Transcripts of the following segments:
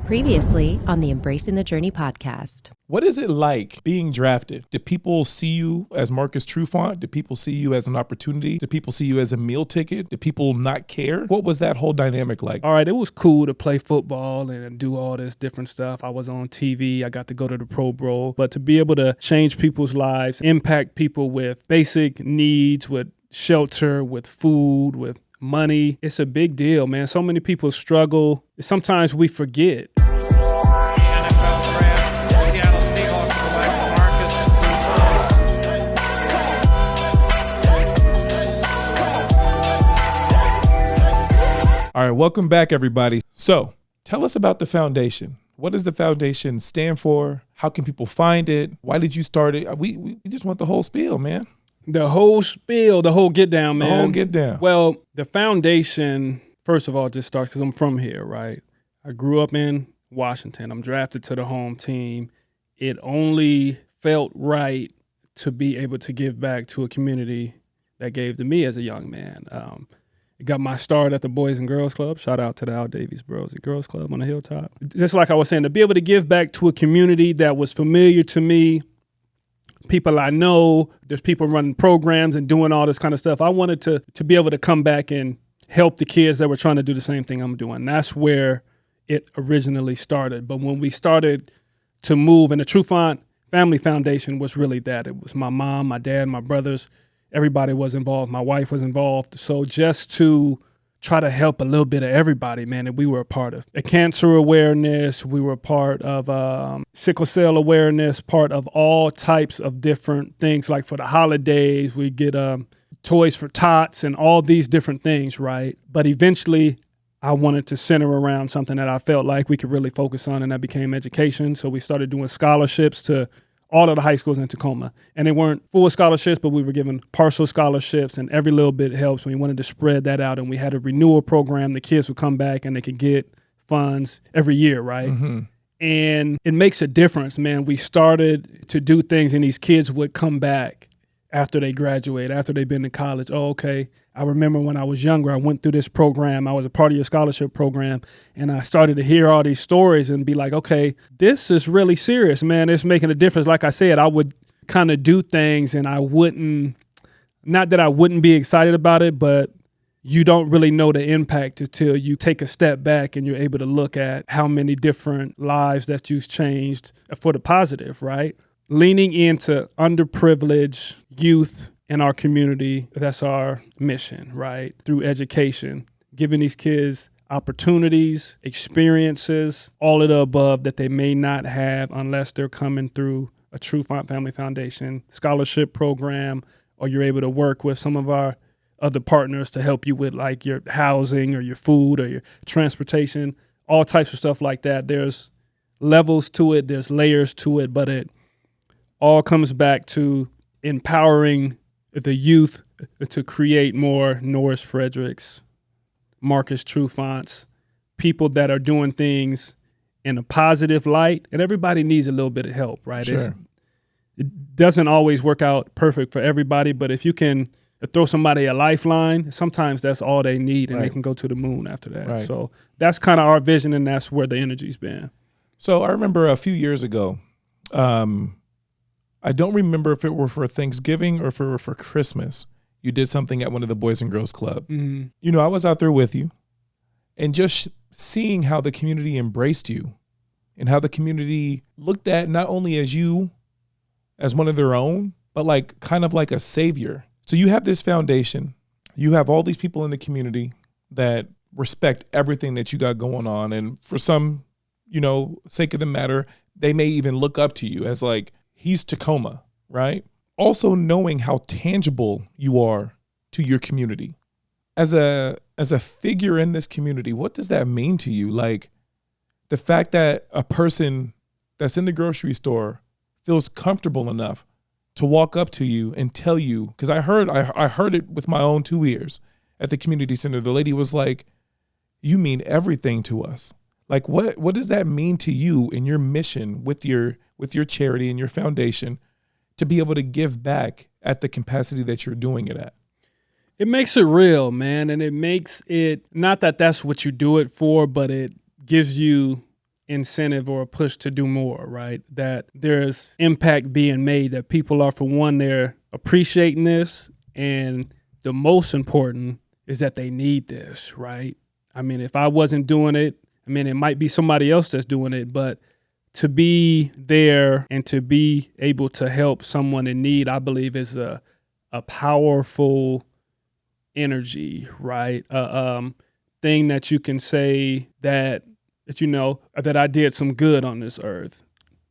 Previously on the Embracing the Journey podcast. What is it like being drafted? Do people see you as Marcus Trufant? Do people see you as an opportunity? Do people see you as a meal ticket? Do people not care? What was that whole dynamic like? All right, it was cool to play football and do all this different stuff. I was on TV. I got to go to the Pro Bowl. But to be able to change people's lives, impact people with basic needs, with shelter, with food, with money, it's a big deal, man. So many people struggle. Sometimes we forget. All right, welcome back, everybody. So tell us about the foundation. What does the foundation stand for? How can people find it? Why did you start it? We just want the whole spiel, man. The whole spiel, the whole get down, man. The whole get down. Well, the foundation, first of all, just starts because I'm from here, right? I grew up in Washington. I'm drafted to the home team. It only felt right to be able to give back to a community that gave to me as a young man. Got my start at the Boys and Girls Club. Shout out to the Al Davies Bros and Girls Club on the Hilltop. Just like I was saying, to be able to give back to a community that was familiar to me, people I know, there's people running programs and doing all this kind of stuff. I wanted to be able to come back and help the kids that were trying to do the same thing I'm doing. That's where it originally started. But when we started to move, and the Trufant Family Foundation was really that. It was my mom, my dad, my brothers. Everybody was involved. My wife was involved. So just to try to help a little bit of everybody, man, that we were a part of. A cancer awareness, we were part of sickle cell awareness, part of all types of different things. Like for the holidays, we get toys for tots and all these different things, right? But eventually, I wanted to center around something that I felt like we could really focus on, and that became education. So we started doing scholarships to all of the high schools in Tacoma. And they weren't full scholarships, but we were given partial scholarships, and every little bit helps. We wanted to spread that out, and we had a renewal program. The kids would come back and they could get funds every year, right? Mm-hmm. And it makes a difference, man. We started to do things, and these kids would come back after they graduate, after they've been to college. Oh, okay. I remember when I was younger, I went through this program. I was a part of your scholarship program, and I started to hear all these stories and be like, okay, this is really serious, man. It's making a difference. Like I said, I would kind of do things, and I wouldn't, not that I wouldn't be excited about it, but you don't really know the impact until you take a step back and you're able to look at how many different lives that you've changed for the positive, right? Leaning into underprivileged youth in our community, that's our mission, right? Through education, giving these kids opportunities, experiences, all of the above that they may not have unless they're coming through a Trufant Family Foundation scholarship program, or you're able to work with some of our other partners to help you with like your housing or your food or your transportation, all types of stuff like that. There's levels to it, there's layers to it, but it all comes back to empowering the youth to create more Norris Fredericks, Marcus Trufants, people that are doing things in a positive light. And everybody needs a little bit of help, right? Sure. It doesn't always work out perfect for everybody, but if you can throw somebody a lifeline, sometimes that's all they need, and They can go to the moon after that. Right. So that's kind of our vision, and that's where the energy's been. So I remember a few years ago, I don't remember if it were for Thanksgiving or if it were for Christmas. You did something at one of the Boys and Girls Club. Mm-hmm. You know, I was out there with you, and just seeing how the community embraced you and how the community looked at not only as you as one of their own, but like kind of like a savior. So you have this foundation. You have all these people in the community that respect everything that you got going on. And for some, sake of the matter, they may even look up to you as like, he's Tacoma, right? Also knowing how tangible you are to your community. As a figure in this community, what does that mean to you? Like the fact that a person that's in the grocery store feels comfortable enough to walk up to you and tell you, because I heard it with my own two ears at the community center. The lady was like, you mean everything to us. Like what does that mean to you in your mission with your charity and your foundation to be able to give back at the capacity that you're doing it at? It makes it real, man. And it makes it, not that that's what you do it for, but it gives you incentive or a push to do more, right? That there's impact being made, that people are, for one, they're appreciating this. And the most important is that they need this, right? I mean, if I wasn't doing it, I mean, it might be somebody else that's doing it, but to be there and to be able to help someone in need, I believe is a powerful energy, right? Thing that you can say that you know, that I did some good on this earth.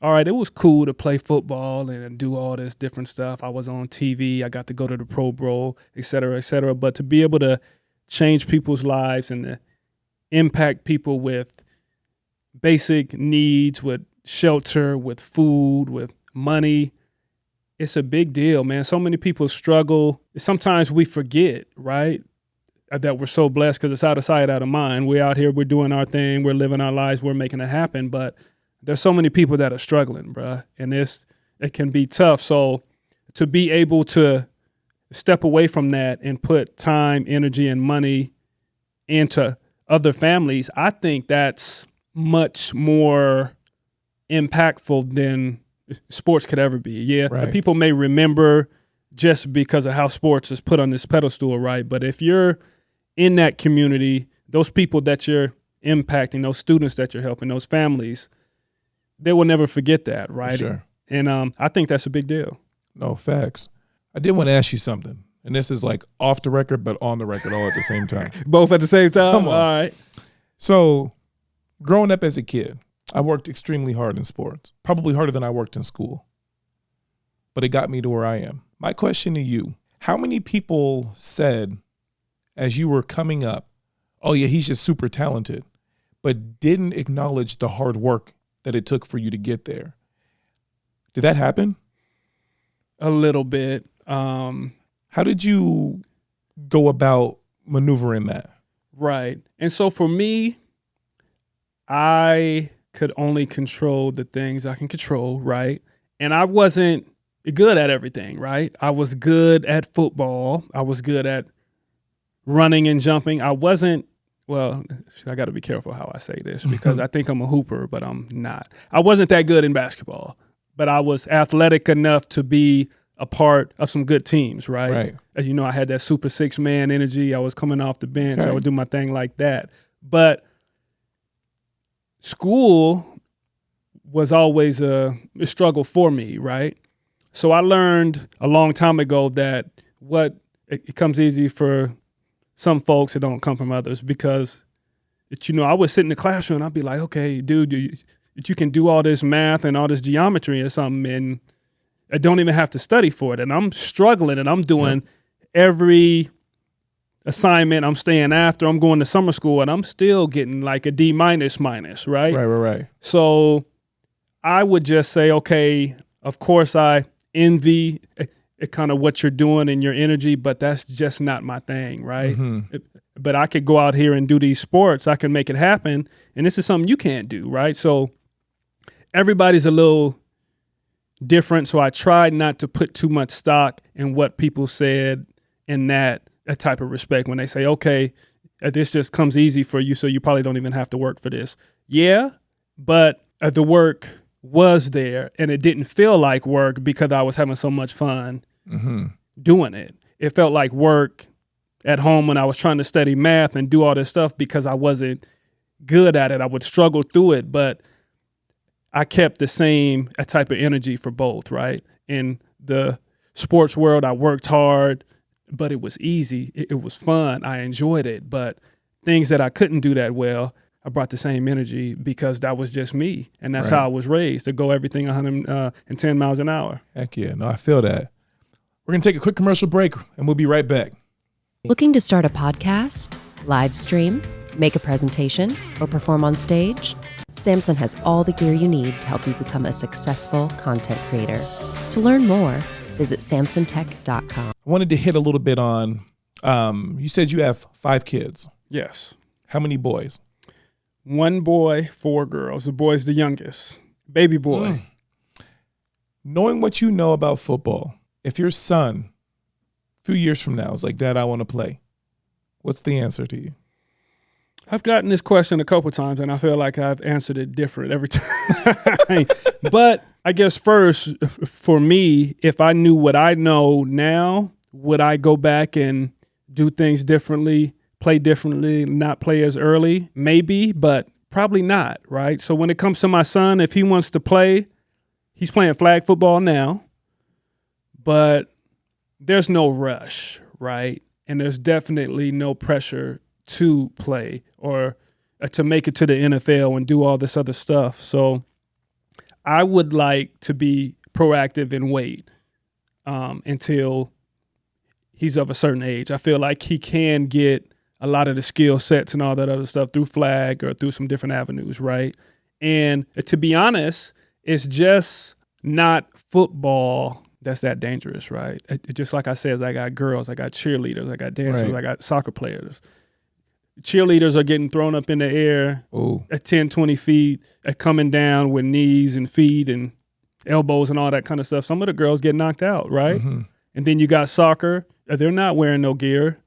All right, it was cool to play football and do all this different stuff. I was on TV. I got to go to the Pro Bowl, et cetera, et cetera. But to be able to change people's lives and to impact people with basic needs, with shelter, with food, with money, it's a big deal, man. So many people struggle. Sometimes we forget, right, that we're so blessed because it's out of sight, out of mind. We're out here, we're doing our thing, we're living our lives, we're making it happen. But there's so many people that are struggling, bruh, and it can be tough. So to be able to step away from that and put time, energy, and money into other families, I think that's much more impactful than sports could ever be. Yeah, right. People may remember just because of how sports is put on this pedestal, right? But if you're in that community, those people that you're impacting, those students that you're helping, those families, they will never forget that, right? Sure. And I think that's a big deal. No, facts. I did want to ask you something, and this is like off the record, but on the record all at the same time. Both at the same time? Come on. All right. So growing up as a kid, I worked extremely hard in sports, probably harder than I worked in school, but it got me to where I am. My question to you, how many people said as you were coming up, oh yeah, he's just super talented, but didn't acknowledge the hard work that it took for you to get there? Did that happen? A little bit. How did you go about maneuvering that? Right. And so for me, I could only control the things I can control, right? And I wasn't good at everything, right? I was good at football. I was good at running and jumping. I wasn't, well, I got to be careful how I say this because I think I'm a hooper, but I'm not. I wasn't that good in basketball, but I was athletic enough to be a part of some good teams, right? Right. You know, I had that super six-man energy. I was coming off the bench. Okay. I would do my thing like that. But school was always a struggle for me, right? So I learned a long time ago that it comes easy for some folks, it don't come from others, because I would sit in the classroom and I'd be like, okay, dude, you can do all this math and all this geometry or something, and I don't even have to study for it. And I'm struggling and I'm doing every assignment. I'm staying after. I'm going to summer school and I'm still getting like a D minus, right? Right. So I would just say, okay, of course I envy kind of what you're doing and your energy, but that's just not my thing, right? Mm-hmm. But I could go out here and do these sports. I can make it happen. And this is something you can't do, right? So everybody's a little different. So I tried not to put too much stock in what people said in that type of respect when they say, okay, this just comes easy for you, so you probably don't even have to work for this. Yeah, but the work was there and it didn't feel like work because I was having so much fun doing it. It felt like work at home when I was trying to study math and do all this stuff because I wasn't good at it. I would struggle through it, but I kept the same type of energy for both, right? In the sports world, I worked hard, but it was easy. It was fun. I enjoyed it. But things that I couldn't do that well, I brought the same energy because that was just me. And that's how I was raised, to go everything 110 miles an hour. Heck yeah. No, I feel that. We're going to take a quick commercial break and we'll be right back. Looking to start a podcast, live stream, make a presentation, or perform on stage? Samson has all the gear you need to help you become a successful content creator. To learn more, visit samsontech.com. I wanted to hit a little bit on, you said you have 5 kids. Yes. How many boys? 1 boy, 4 girls. The boy's the youngest. Baby boy. Knowing what you know about football, if your son, a few years from now, is like, Dad, I want to play, what's the answer to you? I've gotten this question a couple times, and I feel like I've answered it different every time. But I guess first, for me, if I knew what I know now, would I go back and do things differently, play differently, not play as early? Maybe, but probably not, right? So when it comes to my son, if he wants to play, he's playing flag football now, but there's no rush, right? And there's definitely no pressure to play or to make it to the NFL and do all this other stuff. So I would like to be proactive and wait until he's of a certain age. I feel like he can get a lot of the skill sets and all that other stuff through flag or through some different avenues, right? And to be honest, it's just not football that's that dangerous, right? Just like I said, I got girls, I got cheerleaders, I got dancers, I got soccer players. Cheerleaders are getting thrown up in the air at 10, 20 feet, coming down with knees and feet and elbows and all that kind of stuff. Some of the girls get knocked out, right? Mm-hmm. And then you got soccer. They're not wearing no gear.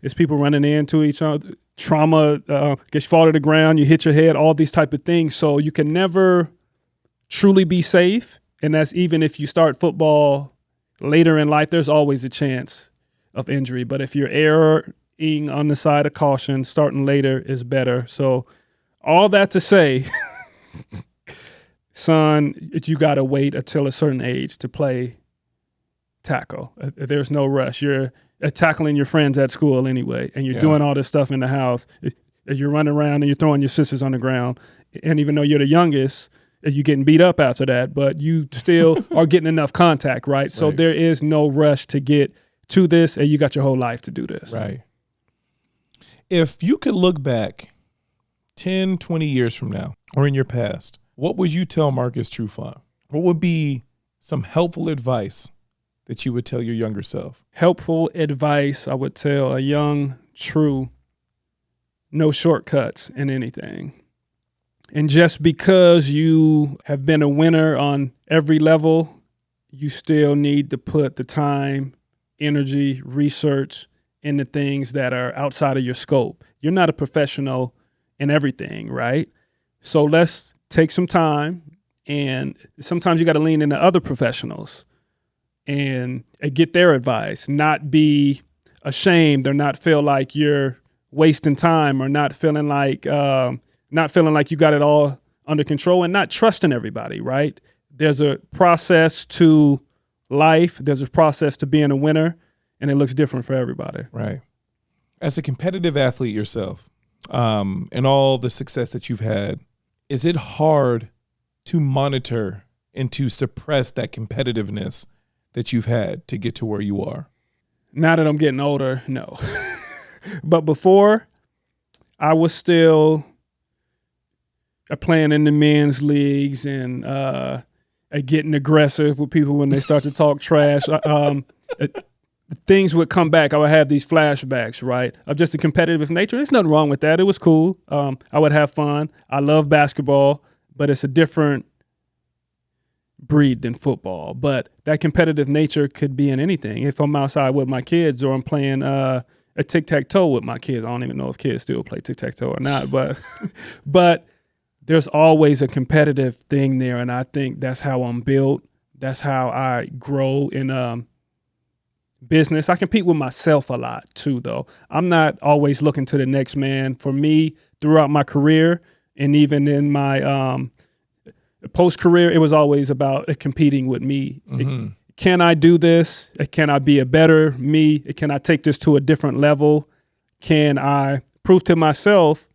It's people running into each other. Trauma, gets you fall to the ground, you hit your head, all these type of things. So you can never truly be safe. And that's even if you start football later in life, there's always a chance of injury. But if you're erring on the side of caution, starting later is better. So all that to say, son, you got to wait until a certain age to play tackle. There's no rush. You're tackling your friends at school anyway, and you're doing all this stuff in the house. You're running around and you're throwing your sisters on the ground. And even though you're the youngest, you're getting beat up after that, but you still are getting enough contact, right? So there is no rush to get to this, and you got your whole life to do this. Right. If you could look back 10, 20 years from now or in your past, what would you tell Marcus Trufant? What would be some helpful advice that you would tell your younger self? Helpful advice I would tell a young True, no shortcuts in anything. And just because you have been a winner on every level, you still need to put the time, energy, research in the things that are outside of your scope. You're not a professional in everything, right? So let's take some time, and sometimes you got to lean into other professionals and get their advice, not be ashamed or not feel like you're wasting time or not feeling like you got it all under control, and not trusting everybody, right? There's a process to life. There's a process to being a winner, and it looks different for everybody. Right. As a competitive athlete yourself, and all the success that you've had, is it hard to monitor and to suppress that competitiveness that you've had to get to where you are? Now that I'm getting older, no. But before, I was still playing in the men's leagues and getting aggressive with people when they start to talk trash. Things would come back. I would have these flashbacks, right, of just a competitive nature. There's nothing wrong with that. It was cool. I would have fun. I love basketball, but it's a different breed than football. But that competitive nature could be in anything. If I'm outside with my kids or I'm playing a tic-tac-toe with my kids. I don't even know if kids still play tic-tac-toe or not, but there's always a competitive thing there, and I think that's how I'm built. That's how I grow in business. I compete with myself a lot too, though. I'm not always looking to the next man. For me, throughout my career and even in my post-career, it was always about competing with me. Mm-hmm. Can I do this? Can I be a better me? Can I take this to a different level? Can I prove to myself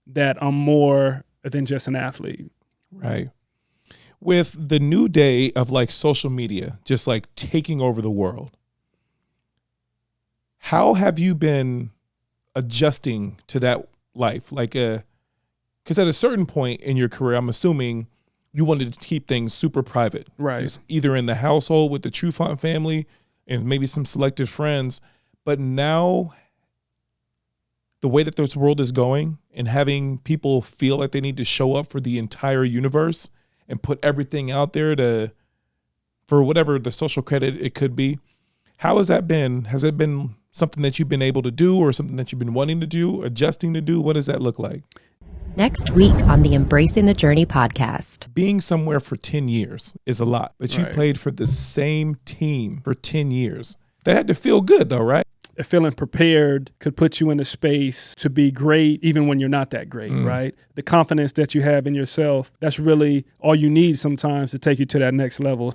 that I'm more than just an athlete? Right. With the new day of like social media, just like taking over the world, how have you been adjusting to that life? Like, because at a certain point in your career, I'm assuming you wanted to keep things super private, right? Just either in the household with the Trufant family and maybe some selected friends. But now, the way that this world is going and having people feel like they need to show up for the entire universe and put everything out there for whatever the social credit it could be. How has that been? Has it been something that you've been able to do or something that you've been wanting to do, adjusting to do? What does that look like? Next week on the Embracing the Journey podcast. Being somewhere for 10 years is a lot, but you Right. played for the same team for 10 years. That had to feel good though, right? Feeling prepared could put you in a space to be great even when you're not that great, right? The confidence that you have in yourself, that's really all you need sometimes to take you to that next level.